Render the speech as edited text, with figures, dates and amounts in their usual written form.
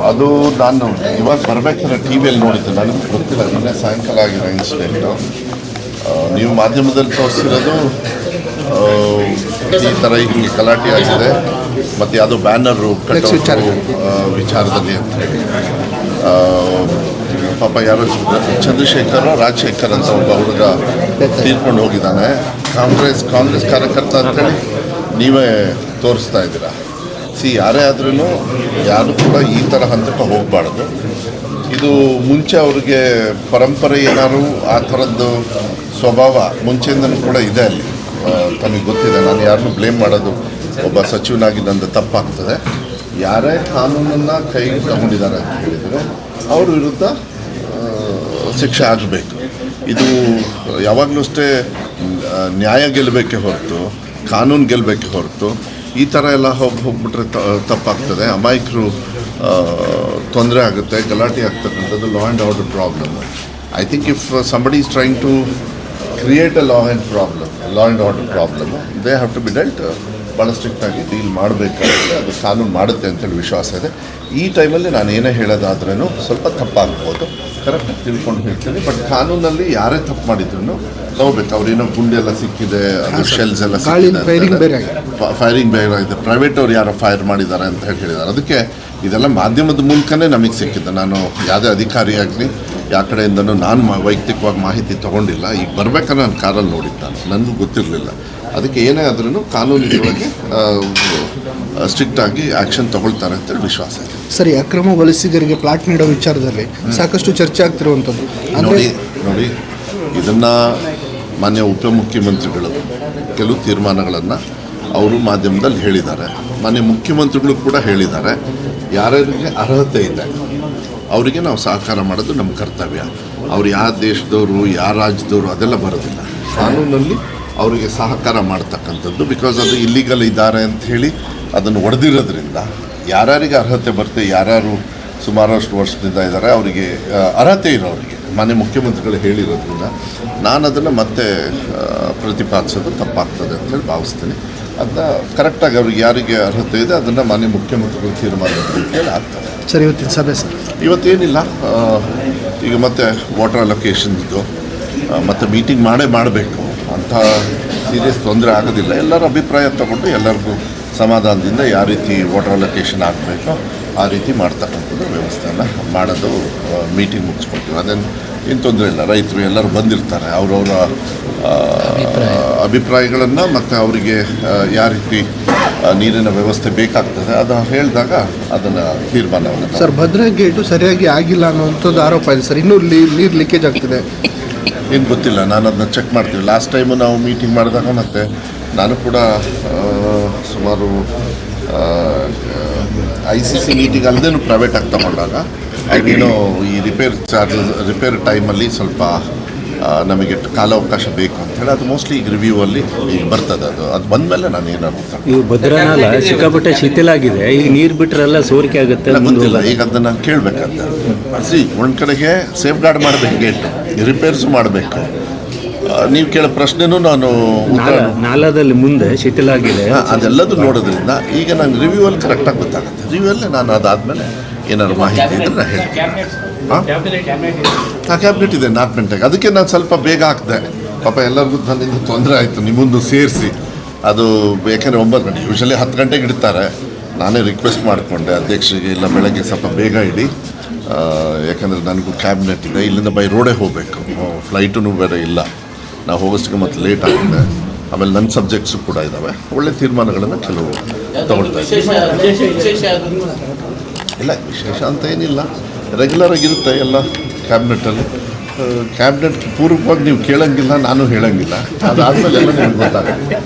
ಅದು ನಾನು ಇವಾಗ ಬರಬೇಕಾದ್ರೆ ಟಿ ವಿಯಲ್ಲಿ ನೋಡಿದ್ದೆ, ನನಗೆ ಗೊತ್ತಿಲ್ಲ. ನಿನ್ನೆ ಸಾಯಂಕಾಲ ಆಗಿರೋ ಇನ್ಸಿಡೆಂಟು ನೀವು ಮಾಧ್ಯಮದಲ್ಲಿ ತೋರಿಸಿರೋದು ಈ ಥರ ಹಿಂಗೆ ಗಲಾಟೆ ಆಗಿದೆ ಮತ್ತು ಯಾವುದೋ ಬ್ಯಾನರು ಕಟ್ಟೋ ವಿಚಾರದಲ್ಲಿ ಅಂತ ಹೇಳಿ. ಪಾಪ ಯಾರೋ ಚಂದ್ರಶೇಖರ್ ರಾಜಶೇಖರ್ ಅಂತ ಒಬ್ಬ ಹುಡುಗ ತೀರ್ಕೊಂಡು ಹೋಗಿದ್ದಾನೆ. ಕಾಂಗ್ರೆಸ್ ಕಾರ್ಯಕರ್ತ ಅಂತೇಳಿ ನೀವೇ ತೋರಿಸ್ತಾ ಇದ್ದೀರಾ. ಯಾರೇ ಆದ್ರೂ ಯಾರು ಕೂಡ ಈ ಥರ ಹಂತಕ್ಕೆ ಹೋಗಬಾರ್ದು. ಇದು ಮುಂಚೆ ಅವ್ರಿಗೆ ಪರಂಪರೆ ಏನಾದ್ರು ಆ ಥರದ್ದು ಸ್ವಭಾವ ಮುಂಚೆಯಿಂದನೂ ಕೂಡ ಇದೆ ಅಲ್ಲಿ, ತಮಗೆ ಗೊತ್ತಿದೆ. ನಾನು ಯಾರನ್ನೂ ಬ್ಲೇಮ್ ಮಾಡೋದು ಒಬ್ಬ ಸಚಿವನಾಗಿ ನಂದು ತಪ್ಪಾಗ್ತದೆ. ಯಾರೇ ಕಾನೂನನ್ನು ಕೈಗೆ ತಗೊಂಡಿದ್ದಾರೆ ಅಂತ ಹೇಳಿದರೆ ಅವ್ರ ವಿರುದ್ಧ ಶಿಕ್ಷೆ ಆಗಬೇಕು. ಇದು ಯಾವಾಗಲೂ ಅಷ್ಟೇ ನ್ಯಾಯ ಗೆಲ್ಲಬೇಕೆ ಹೊರತು ಕಾನೂನು ಗೆಲ್ಲಬೇಕೆ ಹೊರತು ಈ ಥರ ಎಲ್ಲ ಹೋಗ್ಬಿಟ್ರೆ ತಪ್ಪಾಗ್ತದೆ. ಅಮಾಯಕರು ತೊಂದರೆ ಆಗುತ್ತೆ, ಗಲಾಟೆ ಆಗ್ತಕ್ಕಂಥದ್ದು law and order problem. I think if somebody is trying to create a law and order problem, they have to be dealt. ಭಾಳ ಸ್ಟ್ರಿಕ್ಟಾಗಿ ಡೀಲ್ ಮಾಡಬೇಕಾಗುತ್ತೆ, ಅದು ಕಾನೂನು ಮಾಡುತ್ತೆ ಅಂತೇಳಿ ವಿಶ್ವಾಸ ಇದೆ. ಈ ಟೈಮಲ್ಲಿ ನಾನು ಏನೇ ಹೇಳೋದಾದ್ರೂ ಸ್ವಲ್ಪ ತಪ್ಪಾಗ್ಬೋದು, ಕರೆಕ್ಟಾಗಿ ತಿಳ್ಕೊಂಡು ಹೇಳ್ತೀನಿ. ಬಟ್ ಕಾನೂನಲ್ಲಿ ಯಾರೇ ತಪ್ಪು ಮಾಡಿದ್ರು ತಗೋಬೇಕು. ಅವ್ರೇನೋ ಗುಂಡೆಲ್ಲ ಸಿಕ್ಕಿದೆ, ಅದು ಶೆಲ್ಸ್ ಎಲ್ಲ ಸಿಕ್ಕಿದೆ, ಫೈರಿಂಗ್ ಬೇರೆ ಆಗಿದೆ, ಪ್ರೈವೇಟ್ ಅವ್ರು ಯಾರೋ ಫೈರ್ ಮಾಡಿದ್ದಾರೆ ಅಂತ ಹೇಳಿದ್ದಾರೆ. ಅದಕ್ಕೆ ಇದೆಲ್ಲ ಮಾಧ್ಯಮದ ಮೂಲಕನೇ ನಮಗೆ ಸಿಕ್ಕಿದೆ. ನಾನು ಯಾವುದೇ ಅಧಿಕಾರಿಯಾಗಲಿ ಯಾವ ಕಡೆಯಿಂದನೂ ನಾನು ವೈಯಕ್ತಿಕವಾಗಿ ಮಾಹಿತಿ ತೊಗೊಂಡಿಲ್ಲ. ಈಗ ಬರಬೇಕಾದ್ರೆ ನಾನು ಕಾರಲ್ಲಿ ನೋಡಿದ್ದೆ, ನನಗೂ ಗೊತ್ತಿರಲಿಲ್ಲ. ಅದಕ್ಕೆ ಏನೇ ಆದ್ರೂ ಕಾನೂನಿನೊಳಗೆ ಸ್ಟ್ರಿಕ್ಟಾಗಿ ಆ್ಯಕ್ಷನ್ ತಗೊಳ್ತಾರೆ ಅಂತೇಳಿ ವಿಶ್ವಾಸ ಇದೆ. ಸರಿ, ಅಕ್ರಮ ವಲಸಿಗರಿಗೆ ಪ್ಲಾಟ್ ನೀಡೋ ವಿಚಾರದಲ್ಲಿ ಸಾಕಷ್ಟು ಚರ್ಚೆ ಆಗ್ತಿರುವಂಥದ್ದು ನೋಡಿ ಇದನ್ನು ಮಾನ್ಯ ಉಪಮುಖ್ಯಮಂತ್ರಿಗಳು ಕೆಲವು ತೀರ್ಮಾನಗಳನ್ನು ಅವರು ಮಾಧ್ಯಮದಲ್ಲಿ ಹೇಳಿದ್ದಾರೆ. ಮಾನ್ಯ ಮುಖ್ಯಮಂತ್ರಿಗಳು ಕೂಡ ಹೇಳಿದ್ದಾರೆ. ಯಾರಿಗೆ ಅರ್ಹತೆ ಇದೆ ಅವರಿಗೆ ನಾವು ಸಹಕಾರ ಮಾಡೋದು ನಮ್ಮ ಕರ್ತವ್ಯ. ಅವ್ರು ಯಾವ ದೇಶದವರು ಯಾವ ರಾಜ್ಯದವರು ಅದೆಲ್ಲ ಬರೋದಿಲ್ಲ. ಕಾನೂನಲ್ಲಿ ಅವರಿಗೆ ಸಹಕಾರ ಮಾಡ್ತಕ್ಕಂಥದ್ದು, ಬಿಕಾಸ್ ಅದು ಇಲ್ಲಿಗಲ್ ಇದ್ದಾರೆ ಅಂಥೇಳಿ ಅದನ್ನು ಒಡೆದಿರೋದ್ರಿಂದ ಯಾರ್ಯಾರಿಗೆ ಅರ್ಹತೆ ಬರುತ್ತೆ, ಯಾರ್ಯಾರು ಸುಮಾರಷ್ಟು ವರ್ಷದಿಂದ ಇದ್ದಾರೆ ಅವರಿಗೆ ಅರ್ಹತೆ ಇರೋರಿಗೆ ಮಾನ್ಯ ಮುಖ್ಯಮಂತ್ರಿಗಳು ಹೇಳಿರೋದ್ರಿಂದ ನಾನು ಅದನ್ನು ಮತ್ತೆ ಪ್ರತಿಪಾದಿಸೋದು ತಪ್ಪಾಗ್ತದೆ ಅಂತೇಳಿ ಭಾವಿಸ್ತೀನಿ. ಅದನ್ನ ಕರೆಕ್ಟಾಗಿ ಅವ್ರಿಗೆ ಯಾರಿಗೆ ಅರ್ಹತೆ ಇದೆ ಅದನ್ನು ಮಾನ್ಯ ಮುಖ್ಯಮಂತ್ರಿಗಳು ತೀರ್ಮಾನ ಅಂತೇಳಿ ಆಗ್ತದೆ. ಸರ್, ಇವತ್ತಿನ ಸಭೆ ಸರ್ ಇವತ್ತೇನಿಲ್ಲ, ಈಗ ಮತ್ತೆ ವಾಟರ್ ಅಲೊಕೇಶನ್ಸ್ದು ಮತ್ತು ಮೀಟಿಂಗ್ ಮಾಡಬೇಕು ಅಂಥ ಸೀರಿಯಸ್ ತೊಂದರೆ ಆಗೋದಿಲ್ಲ. ಎಲ್ಲರ ಅಭಿಪ್ರಾಯ ತಗೊಂಡು ಎಲ್ಲರಿಗೂ ಸಮಾಧಾನದಿಂದ ಯಾವ ರೀತಿ ವಾಟರ್ ಅಲೊಕೇಶನ್ ಆಗಬೇಕೋ ಆ ರೀತಿ ಮಾಡ್ತಕ್ಕಂಥದ್ದು ವ್ಯವಸ್ಥೆಯನ್ನು ಮಾಡೋದು. ಮೀಟಿಂಗ್ ಮುಗಿಸ್ಕೊಳ್ತೀವಿ, ಅದೇನು ಏನು ತೊಂದರೆ ಇಲ್ಲ. ರೈತರು ಎಲ್ಲರೂ ಬಂದಿರ್ತಾರೆ, ಅವರವರ ಅಭಿಪ್ರಾಯಗಳನ್ನು ಮತ್ತು ಅವರಿಗೆ ಯಾವ ರೀತಿ ನೀರಿನ ವ್ಯವಸ್ಥೆ ಬೇಕಾಗ್ತದೆ ಅದು ಹೇಳಿದಾಗ ಅದನ್ನು ತೀರ್ಮಾನವನ್ನು. ಸರ್, ಭದ್ರಾ ಗೇಟು ಸರಿಯಾಗಿ ಆಗಿಲ್ಲ ಅನ್ನೋಂಥದ್ದು ಆರೋಪ ಇದೆ ಸರ್. ಇನ್ನೂ ನೀರು ಲೀಕೇಜ್ ಆಗ್ತಿದೆ. ಏನು ಗೊತ್ತಿಲ್ಲ, ನಾನು ಅದನ್ನ ಚೆಕ್ ಮಾಡ್ತೀವಿ. ಲಾಸ್ಟ್ ಟೈಮು ನಾವು ಮೀಟಿಂಗ್ ಮಾಡಿದಾಗ ಮತ್ತು ನಾನು ಕೂಡ ಸುಮಾರು ICC ಮೀಟಿಂಗ್ ಅಲ್ಲದೇನು ಪ್ರೈವೇಟಾಗಿ ತಗೊಂಡಾಗ ಏನೋ ಈ ರಿಪೇರ್ ಟೈಮಲ್ಲಿ ಸ್ವಲ್ಪ ನಮಗೆ ಕಾಲಾವಕಾಶ ಬೇಕು ಅಂಥೇಳಿ ಅದು ಮೋಸ್ಟ್ಲಿ ಈಗ ರಿವ್ಯೂವಲ್ಲಿ ಈಗ ಬರ್ತದೆ. ಅದು ಬಂದಮೇಲೆ ನಾನು ಏನಾಗುತ್ತೆ. ಈಗ ಭದ್ರಾ ನಾಲ ಸಿಕ್ಕಾಪಟ್ಟೆ ಶಿಥಿಲಾಗಿದೆ, ಈಗ ನೀರು ಬಿಟ್ಟರೆಲ್ಲ ಸೋರಿಕೆ ಆಗುತ್ತೆ ಗೊತ್ತಿಲ್ಲ. ಈಗ ಅದನ್ನು ನಾನು ಕೇಳಬೇಕಂತ. ಒಂದು ಕಡೆಗೆ ಸೇಫ್ ಗಾರ್ಡ್ ಮಾಡಬೇಕು, ಗೇಟ್ ರಿಪೇರ್ಸ್ ಮಾಡಬೇಕು. ನೀವು ಕೇಳೋ ಪ್ರಶ್ನೆನೂ ನಾನು ನಾಲದಲ್ಲಿ ಮುಂದೆ ಶಿಥಿಲಾಗಿದೆ ಅದೆಲ್ಲದೂ ನೋಡೋದ್ರಿಂದ ಈಗ ನಾನು ರಿವ್ಯೂವಲ್ಲಿ ಕರೆಕ್ಟಾಗಿ ಗೊತ್ತಾಗುತ್ತೆ. ರಿವ್ಯೂವಲ್ಲೇ ನಾನು ಅದಾದಮೇಲೆ ಏನಾದ್ರು ಮಾಹಿತಿ ಇದ್ದರೆ ನಾನು ಹೇಳ್ತೀನಿ. ಕ್ಯಾಬಿನೆಟ್ ಇದೆ 4 ಗಂಟೆಗೆ. ಅದಕ್ಕೆ ನಾನು ಸ್ವಲ್ಪ ಬೇಗ ಹಾಕಿದೆ. ಪಾಪ ಎಲ್ಲರಿಗೂ ನನ್ನಿಂದ ತೊಂದರೆ ಆಯಿತು, ನಿಮ್ಮೊಂದು ಸೇರಿಸಿ. ಅದು ಯಾಕೆಂದರೆ 9 ಗಂಟೆ, ಯೂಶಲಿ 10 ಗಂಟೆಗೆ ಇಡ್ತಾರೆ. ನಾನೇ ರಿಕ್ವೆಸ್ಟ್ ಮಾಡಿಕೊಂಡೆ ಅಧ್ಯಕ್ಷರಿಗೆ, ಇಲ್ಲ ಬೆಳಗ್ಗೆ ಸ್ವಲ್ಪ ಬೇಗ ಇಡಿ, ಯಾಕಂದರೆ ನನಗೂ ಕ್ಯಾಬಿನೆಟ್ ಇದೆ, ಇಲ್ಲಿಂದ ಬೈ ರೋಡೇ ಹೋಗಬೇಕು, ಫ್ಲೈಟೂ ಬೇರೆ ಇಲ್ಲ, ನಾವು ಹೋಗೋಷ್ಟಕ್ಕೆ ಮತ್ತು ಲೇಟ್ ಆಗಿದೆ. ಆಮೇಲೆ ನನ್ನ ಸಬ್ಜೆಕ್ಟ್ಸು ಕೂಡ ಇದ್ದಾವೆ. ಒಳ್ಳೆ ತೀರ್ಮಾನಗಳನ್ನು ಕೆಲವು ತಗೊಳ್ತಾ ಇಲ್ಲ. ವಿಶೇಷ ಅಂತ ಏನಿಲ್ಲ, ರೆಗ್ಯುಲರ್ ಆಗಿರುತ್ತೆ ಎಲ್ಲ ಕ್ಯಾಬಿನೆಟ್ಟಲ್ಲಿ. ಕ್ಯಾಬಿನೆಟ್ ಪೂರ್ವಕವಾಗಿ ನೀವು ಕೇಳೋಂಗಿಲ್ಲ, ನಾನು ಹೇಳೋಂಗಿಲ್ಲ. ಅದಾದಮೇಲೆ ಎಲ್ಲ ನಿಮ್ಗೆ ಗೊತ್ತಾಗುತ್ತೆ.